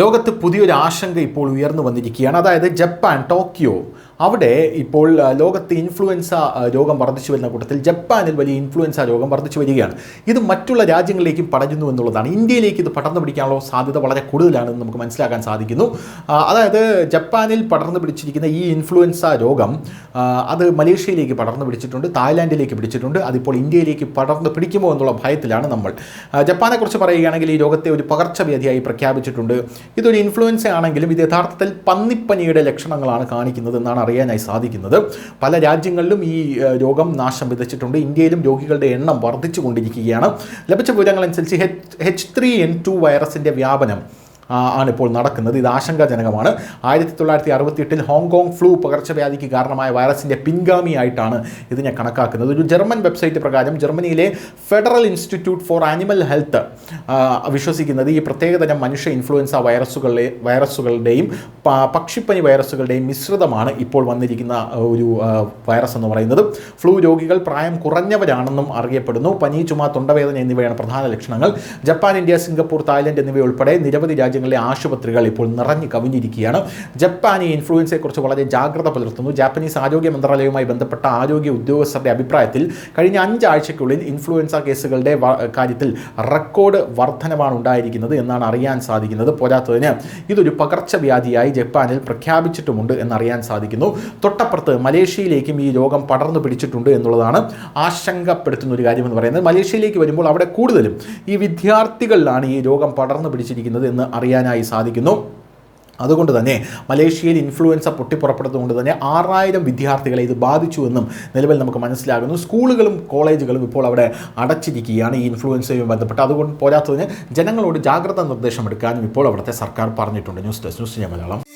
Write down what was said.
ലോകത്ത് പുതിയൊരു ആശങ്ക ഇപ്പോൾ ഉയർന്നു വന്നിരിക്കുകയാണ്. അതായത് ജപ്പാൻ ടോക്കിയോ അവിടെ ഇപ്പോൾ ലോകത്ത് ഇൻഫ്ലുവൻസ രോഗം വർദ്ധിച്ചു വരുന്ന കൂട്ടത്തിൽ ജപ്പാനിൽ വലിയ ഇൻഫ്ലുവൻസ രോഗം വർദ്ധിച്ചു വരികയാണ്. ഇത് മറ്റുള്ള രാജ്യങ്ങളിലേക്കും പടരുന്നു എന്നുള്ളതാണ്. ഇന്ത്യയിലേക്ക് ഇത് പടർന്നു പിടിക്കാനുള്ള സാധ്യത വളരെ കൂടുതലാണെന്ന് നമുക്ക് മനസ്സിലാക്കാൻ സാധിക്കുന്നു. അതായത് ജപ്പാനിൽ പടർന്നു പിടിച്ചിരിക്കുന്ന ഈ ഇൻഫ്ലുവൻസ രോഗം അത് മലേഷ്യയിലേക്ക് പടർന്നു പിടിച്ചിട്ടുണ്ട്, തായ്ലാൻഡിലേക്ക് പിടിച്ചിട്ടുണ്ട്. അതിപ്പോൾ ഇന്ത്യയിലേക്ക് പടർന്നു പിടിക്കുമോ എന്നുള്ള ഭയത്തിലാണ് നമ്മൾ. ജപ്പാനെക്കുറിച്ച് പറയുകയാണെങ്കിൽ ഈ രോഗത്തെ ഒരു പകർച്ചവ്യാധിയായി പ്രഖ്യാപിച്ചിട്ടുണ്ട്. ഇതൊരു ഇൻഫ്ലുവൻസ ആണെങ്കിലും ഇത് യഥാർത്ഥത്തിൽ പന്നിപ്പനിയുടെ ലക്ഷണങ്ങളാണ് കാണിക്കുന്നത് എന്നാണ് അറിയാനായി സാധിക്കുന്നത്. പല രാജ്യങ്ങളിലും ഈ രോഗം നാശം വിതച്ചിട്ടുണ്ട്. ഇന്ത്യയിലും രോഗികളുടെ എണ്ണം വർദ്ധിച്ചു കൊണ്ടിരിക്കുകയാണ്. ലഭിച്ച വിവരങ്ങളനുസരിച്ച് H3N2 വൈറസിൻ്റെ വ്യാപനം ആണിപ്പോൾ നടക്കുന്നത്. ഇത് ആശങ്കാജനകമാണ്. 1968 ഹോങ്കോങ് ഫ്ലൂ പകർച്ചവ്യാധിക്ക് കാരണമായ വൈറസിൻ്റെ പിൻഗാമിയായിട്ടാണ് ഇതിനെ കണക്കാക്കുന്നത്. ഒരു ജർമ്മൻ വെബ്സൈറ്റ് പ്രകാരം ജർമ്മനിയിലെ federal institute four animal health വിശ്വസിക്കുന്നത് ഈ പ്രത്യേകതരം മനുഷ്യ ഇൻഫ്ലുവൻസ വൈറസുകളുടെയും പക്ഷിപ്പനി വൈറസുകളുടെയും മിശ്രിതമാണ് ഇപ്പോൾ വന്നിരിക്കുന്ന ഒരു വൈറസ് എന്ന് പറയുന്നത്. ഫ്ലൂ രോഗികൾ പ്രായം കുറഞ്ഞവരാണെന്നും അറിയപ്പെടുന്നു. പനി, ചുമ, തൊണ്ടവേദന എന്നിവയാണ് പ്രധാന ലക്ഷണങ്ങൾ. ജപ്പാൻ, ഇന്ത്യ, സിംഗപ്പൂർ, തായ്ലൻഡ് എന്നിവയുൾപ്പെടെ നിരവധി രാജ്യങ്ങളിലെ ആശുപത്രികൾ ഇപ്പോൾ നിറഞ്ഞു കവിഞ്ഞിരിക്കുകയാണ്. ജപ്പാൻ ഈ ഇൻഫ്ലുവൻസയെക്കുറിച്ച് വളരെ ജാഗ്രത പുലർത്തുന്നു. ജാപ്പനീസ് ആരോഗ്യ മന്ത്രാലയവുമായി ബന്ധപ്പെട്ട ആരോഗ്യ ഉദ്യോഗസ്ഥരുടെ അഭിപ്രായത്തിൽ കഴിഞ്ഞ 5 ആഴ്ചയ്ക്കുള്ളിൽ ഇൻഫ്ലുവൻസ കേസുകളുടെ കാര്യത്തിൽ റെക്കോർഡ് വർധനവാണ് ഉണ്ടായിരിക്കുന്നത് എന്നാണ് അറിയാൻ സാധിക്കുന്നത്. പോരാത്തതിന് ഇതൊരു പകർച്ചവ്യാധിയായി ജപ്പാനിൽ പ്രഖ്യാപിച്ചിട്ടുമുണ്ട് എന്നറിയാൻ സാധിക്കുന്നു. തൊട്ടപ്പുറത്ത് മലേഷ്യയിലേക്കും ഈ രോഗം പടർന്നു പിടിച്ചിട്ടുണ്ട് എന്നുള്ളതാണ് ആശങ്കപ്പെടുത്തുന്ന ഒരു കാര്യമെന്ന് പറയുന്നത്. മലേഷ്യയിലേക്ക് വരുമ്പോൾ അവിടെ കൂടുതലും ഈ വിദ്യാർത്ഥികളിലാണ് ഈ രോഗം പടർന്നു പിടിച്ചിരിക്കുന്നത് എന്ന് അറിയാനായി സാധിക്കുന്നു. അതുകൊണ്ട് തന്നെ മലേഷ്യയിൽ ഇൻഫ്ലുവൻസ പൊട്ടിപ്പുറപ്പെടുന്നതുകൊണ്ട് തന്നെ 6000 വിദ്യാർത്ഥികളെ ഇത് ബാധിച്ചുവെന്നും നിലവിൽ നമുക്ക് മനസ്സിലാകുന്നു. സ്കൂളുകളും കോളേജുകളും ഇപ്പോൾ അവിടെ അടച്ചിരിക്കുകയാണ് ഈ ഇൻഫ്ലുവൻസയുമായി ബന്ധപ്പെട്ട്. അതുകൊണ്ട് പോരാത്തതിന് ജനങ്ങളോട് ജാഗ്രതാ നിർദ്ദേശം എടുക്കാനും ഇപ്പോൾ അവിടുത്തെ സർക്കാർ പറഞ്ഞിട്ടുണ്ട്. News desk, news Malayalam.